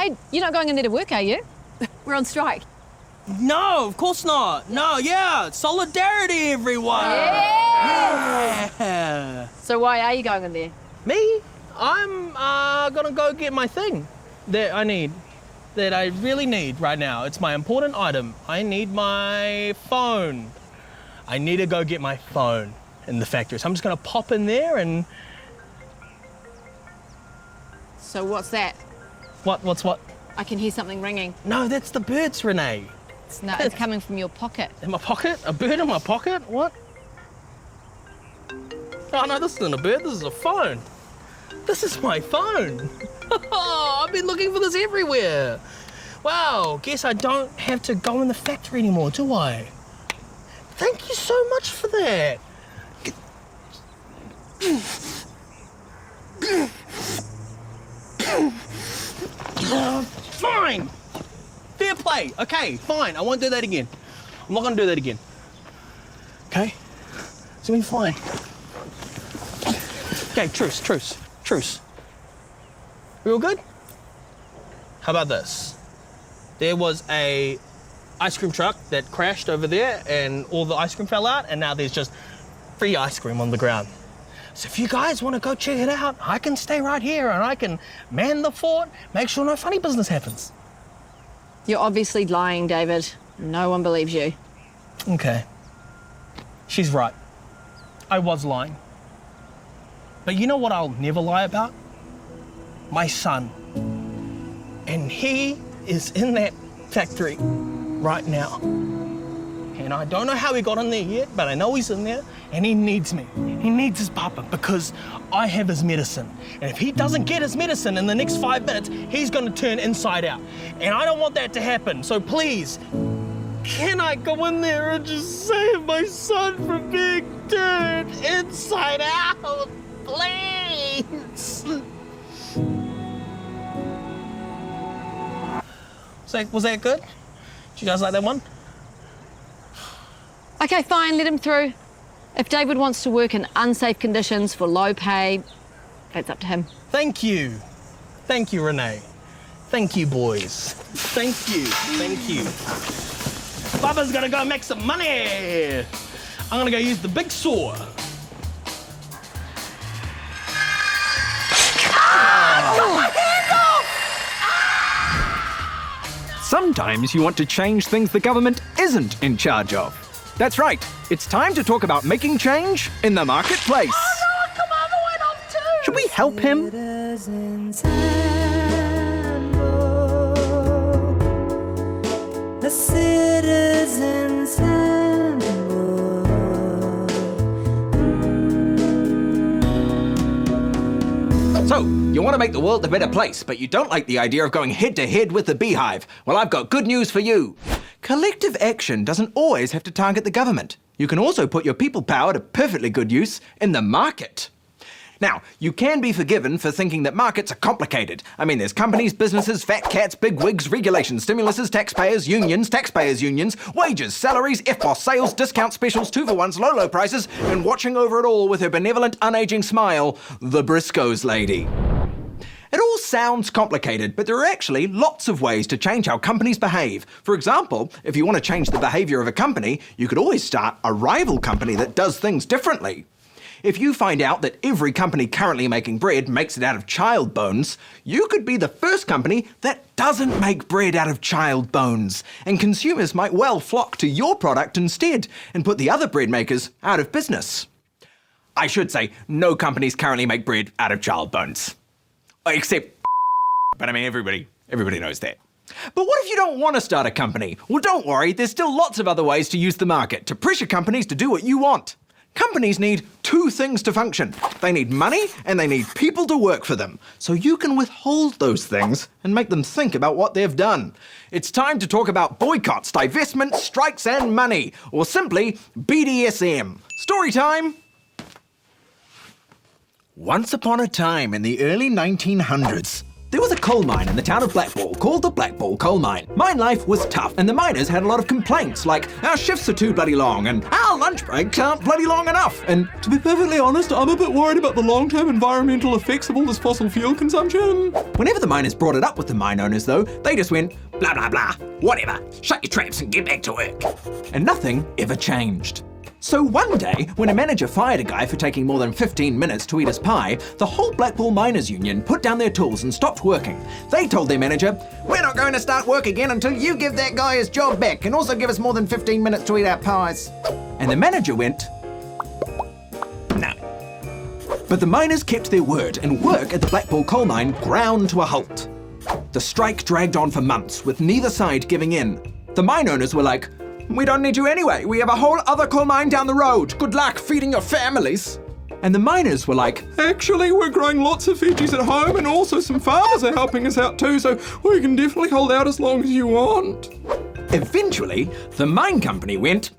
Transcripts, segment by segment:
Hey, you're not going in there to work, are you? We're on strike. No, of course not. No, yeah, solidarity, everyone. Yeah. So why are you going in there? Me? I'm gonna go get my thing that I really need right now. It's my important item. I need my phone. I need to go get my phone in the factory. So I'm just gonna pop in there and... So what's that? What's what? I can hear something ringing. No, that's the birds, Renee. It's coming from your pocket. In my pocket? A bird in my pocket? What? Oh no, this isn't a bird, this is a phone. This is my phone. I've been looking for this everywhere. Wow, guess I don't have to go in the factory anymore, do I? Thank you so much for that. Fine. Fair play. Okay, fine. I won't do that again. I'm not gonna do that again. Okay? It's gonna be fine. Okay, truce. We all good? How about this? There was a ice cream truck that crashed over there and all the ice cream fell out and now there's just free ice cream on the ground. So if you guys want to go check it out, I can stay right here and I can man the fort, make sure no funny business happens. You're obviously lying, David. No one believes you. Okay. She's right. I was lying. But you know what I'll never lie about? My son. And he is in that factory right now. And I don't know how he got in there yet, but I know he's in there and he needs me. He needs his papa because I have his medicine. And if he doesn't get his medicine in the next 5 minutes, he's gonna turn inside out. And I don't want that to happen, so please, can I go in there and just save my son from being turned inside out? Please. Was that good? Did you guys like that one? Okay, fine, let him through. If David wants to work in unsafe conditions for low pay, that's up to him. Thank you. Thank you, Renee. Thank you, boys. Thank you. Papa's gonna go make some money. I'm gonna go use the big saw. Sometimes you want to change things the government isn't in charge of. That's right. It's time to talk about making change in the marketplace. Oh no, come on, I went off too. Should we help him? Citizens Handbook. A Citizens Handbook. So, you want to make the world a better place, but you don't like the idea of going head-to-head with the beehive. Well, I've got good news for you. Collective action doesn't always have to target the government. You can also put your people power to perfectly good use in the market. Now, you can be forgiven for thinking that markets are complicated. I mean, there's companies, businesses, fat cats, big wigs, regulations, stimuluses, taxpayers' unions, wages, salaries, FBOS sales, discount specials, 2-for-1s, low prices, and watching over it all with her benevolent, unaging smile, the Briscoes lady. It all sounds complicated, but there are actually lots of ways to change how companies behave. For example, if you want to change the behavior of a company, you could always start a rival company that does things differently. If you find out that every company currently making bread makes it out of child bones, you could be the first company that doesn't make bread out of child bones, and consumers might well flock to your product instead and put the other bread makers out of business. I should say, no companies currently make bread out of child bones. Except, but I mean, everybody knows that. But what if you don't want to start a company? Well, don't worry, there's still lots of other ways to use the market, to pressure companies to do what you want. Companies need two things to function. They need money and they need people to work for them. So you can withhold those things and make them think about what they've done. It's time to talk about boycotts, divestments, strikes and money, or simply BDSM. Story time! Once upon a time in the early 1900s, There was a coal mine in the town of Blackball called the Blackball Coal Mine. Mine life was tough, and the miners had a lot of complaints like, our shifts are too bloody long, and our lunch breaks aren't bloody long enough. And to be perfectly honest, I'm a bit worried about the long-term environmental effects of all this fossil fuel consumption. Whenever the miners brought it up with the mine owners, though, they just went, blah, blah, blah, whatever, shut your traps and get back to work. And nothing ever changed. So one day, when a manager fired a guy for taking more than 15 minutes to eat his pie, the whole Blackpool Miners Union put down their tools and stopped working. They told their manager, we're not going to start work again until you give that guy his job back and also give us more than 15 minutes to eat our pies. And the manager went, no. But the miners kept their word and work at the Blackpool coal mine ground to a halt. The strike dragged on for months with neither side giving in. The mine owners were like, we don't need you anyway. We have a whole other coal mine down the road. Good luck feeding your families. And the miners were like, actually, we're growing lots of veggies at home and also some farmers are helping us out too, so we can definitely hold out as long as you want. Eventually, the mine company went,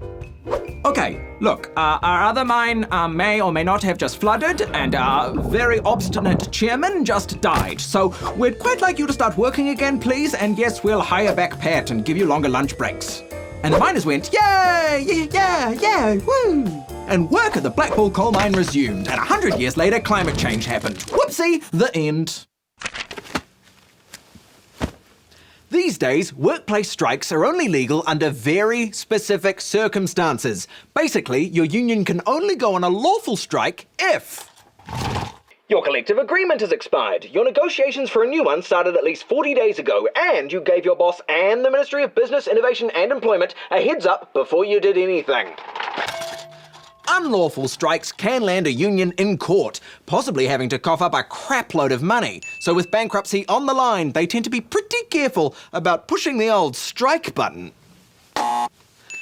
okay, look, our other mine may or may not have just flooded and our very obstinate chairman just died. So we'd quite like you to start working again, please. And yes, we'll hire back Pat and give you longer lunch breaks. And the miners went, yay, yeah, woo! And work at the Blackpool coal mine resumed, and 100 years later, climate change happened. Whoopsie, the end. These days, workplace strikes are only legal under very specific circumstances. Basically, your union can only go on a lawful strike if your collective agreement has expired, your negotiations for a new one started at least 40 days ago, and you gave your boss and the Ministry of Business, Innovation and Employment a heads up before you did anything. Unlawful strikes can land a union in court, possibly having to cough up a crap load of money. So with bankruptcy on the line, they tend to be pretty careful about pushing the old strike button.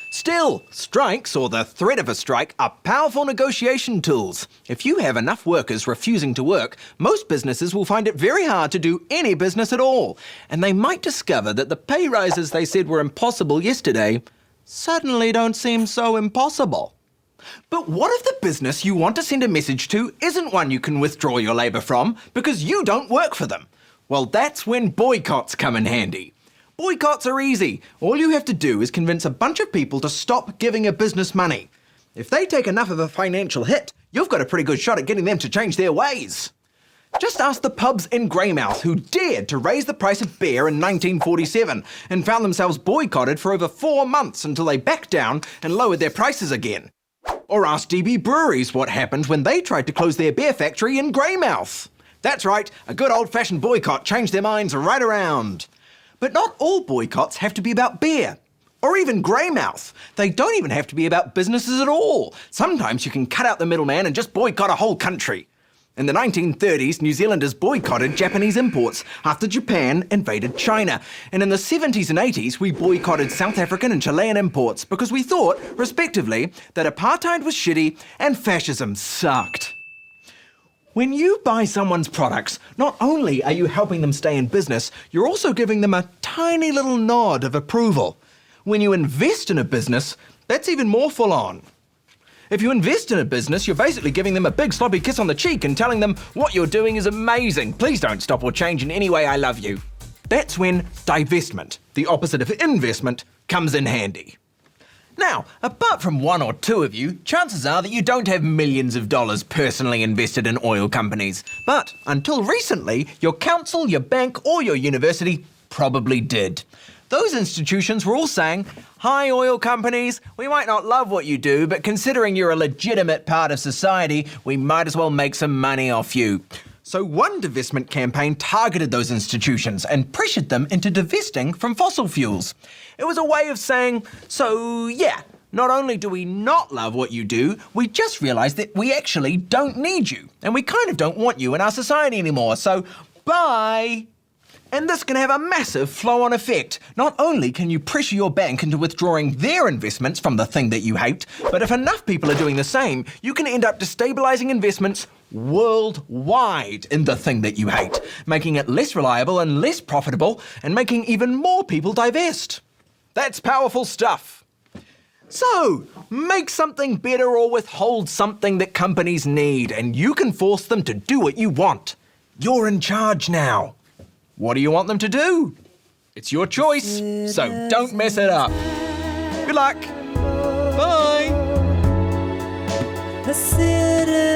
Still, strikes, or the threat of a strike, are powerful negotiation tools. If you have enough workers refusing to work, most businesses will find it very hard to do any business at all. And they might discover that the pay rises they said were impossible yesterday suddenly don't seem so impossible. But what if the business you want to send a message to isn't one you can withdraw your labour from because you don't work for them? Well, that's when boycotts come in handy. Boycotts are easy. All you have to do is convince a bunch of people to stop giving a business money. If they take enough of a financial hit, you've got a pretty good shot at getting them to change their ways. Just ask the pubs in Greymouth who dared to raise the price of beer in 1947 and found themselves boycotted for over 4 months until they backed down and lowered their prices again. Or ask DB Breweries what happened when they tried to close their beer factory in Greymouth. That's right, a good old-fashioned boycott changed their minds right around. But not all boycotts have to be about beer. Or even Greymouth. They don't even have to be about businesses at all. Sometimes you can cut out the middleman and just boycott a whole country. In the 1930s, New Zealanders boycotted Japanese imports after Japan invaded China. And in the 70s and 80s, we boycotted South African and Chilean imports because we thought, respectively, that apartheid was shitty and fascism sucked. When you buy someone's products, not only are you helping them stay in business, you're also giving them a tiny little nod of approval. When you invest in a business, that's even more full on. If you invest in a business, you're basically giving them a big sloppy kiss on the cheek and telling them what you're doing is amazing. Please don't stop or change in any way, I love you. That's when divestment, the opposite of investment, comes in handy. Now, apart from 1 or 2 of you, chances are that you don't have millions of dollars personally invested in oil companies. But until recently, your council, your bank, or your university probably did. Those institutions were all saying, hi oil companies, we might not love what you do, but considering you're a legitimate part of society, we might as well make some money off you. So one divestment campaign targeted those institutions and pressured them into divesting from fossil fuels. It was a way of saying, so yeah, not only do we not love what you do, we just realised that we actually don't need you, and we kind of don't want you in our society anymore, so bye. And this can have a massive flow-on effect. Not only can you pressure your bank into withdrawing their investments from the thing that you hate, but if enough people are doing the same, you can end up destabilising investments worldwide in the thing that you hate, making it less reliable and less profitable, and making even more people divest. That's powerful stuff. So, make something better or withhold something that companies need, and you can force them to do what you want. You're in charge now. What do you want them to do? It's your choice, so don't mess it up. Good luck. Bye. A citizen